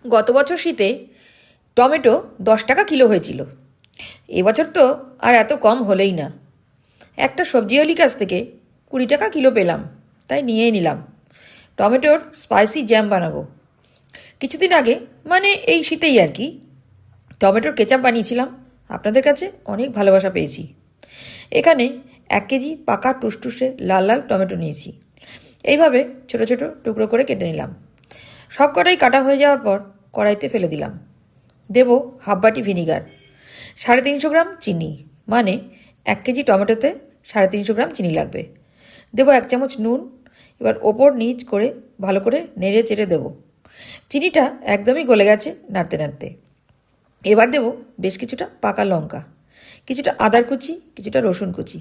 গত বছর শীতে টমেটো 10 টাকা কিলো হয়েছিল। এবছর তো আর এত কম হলেই না। একটা সবজিওয়ালির কাছ থেকে 20 টাকা কিলো পেলাম, তাই নিয়েই নিলাম। টমেটোর স্পাইসি জ্যাম বানাবো। কিছুদিন আগে, মানে এই শীতেই আর কি, টমেটোর কেচাপ বানিয়েছিলাম। আপনাদের কাছে অনেক ভালোবাসা পেয়েছি। এখানে 1 কেজি পাকা টুসটুসে লাল লাল টমেটো নিয়েছি। এইভাবে ছোট ছোট টুকরো করে কেটে নিলাম। সব কটাই কাটা হয়ে যাওয়ার পর কড়াইতে ফেলে দিলাম। দেব হাফ বাটি ভিনিগার, 350 গ্রাম চিনি, মানে 1 কেজি টমেটোতে 350 গ্রাম চিনি লাগবে। দেব 1 চামচ নুন। এবার ওপর নিচ করে ভালো করে নেড়ে চেড়ে দেবো। চিনিটা একদমই গলে গেছে নাড়তে নাড়তে। এবার দেব বেশ কিছুটা পাকা লঙ্কা, কিছুটা আদার কুচি, কিছুটা রসুন কুচি।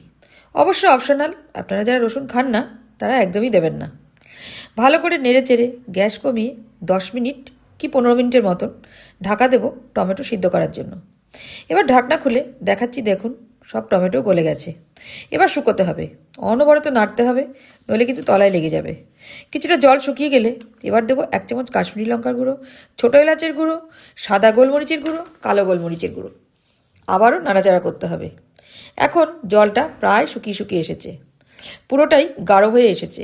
অবশ্য অপশনাল, আপনারা যারা রসুন খান না তারা একদমই দেবেন না। ভালো করে নেড়ে চেড়ে গ্যাস কমিয়ে 10 মিনিট কি 15 মিনিটের মতন ঢাকা দেব টমেটো সিদ্ধ করার জন্য। এবার ঢাকনা খুলে দেখাচ্ছি, দেখুন সব টমেটো গলে গেছে। এবার শুকোতে হবে, অনবরত নাড়তে হবে, নইলে কিন্তু তলায় লেগে যাবে। কিছুটা জল শুকিয়ে গেলে এবার দেবো 1 চামচ কাশ্মীরি লঙ্কার গুঁড়ো, ছোটো এলাচের গুঁড়ো, সাদা গোলমরিচের গুঁড়ো, কালো গোলমরিচের গুঁড়ো। আবারও নাড়াচাড়া করতে হবে। এখন জলটা প্রায় শুকিয়ে শুকিয়ে এসেছে, পুরোটাই গাঢ় হয়ে এসেছে।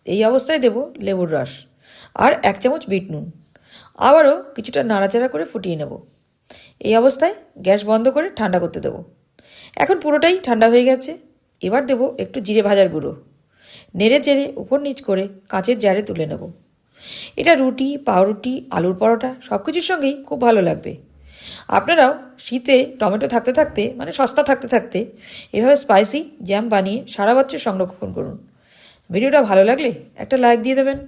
এই অবস্থায় দেব লেবুর রস আর 1 চামচ বিট নুন। আবারও কিছুটা নাড়াচাড়া করে ফুটিয়ে নেব। এই অবস্থায় গ্যাস বন্ধ করে ঠান্ডা করতে দেব। এখন পুরোটাই ঠান্ডা হয়ে গেছে। এবার দেব একটু জিরে ভাজার গুঁড়ো। নেড়ে চেড়ে উপর নিচ করে কাঁচের জারে তুলে নেব। এটা রুটি, পাউরুটি, আলুর পরোটা সব কিছুর সঙ্গেই খুব ভালো লাগবে। আপনারাও শীতে টমেটো থাকতে থাকতে, মানে সস্তা থাকতে থাকতে, এভাবে স্পাইসি জ্যাম বানিয়ে সারা বছর সংরক্ষণ করুন। ভিডিওটা ভালো লাগলে একটা লাইক দিয়ে দেবেন।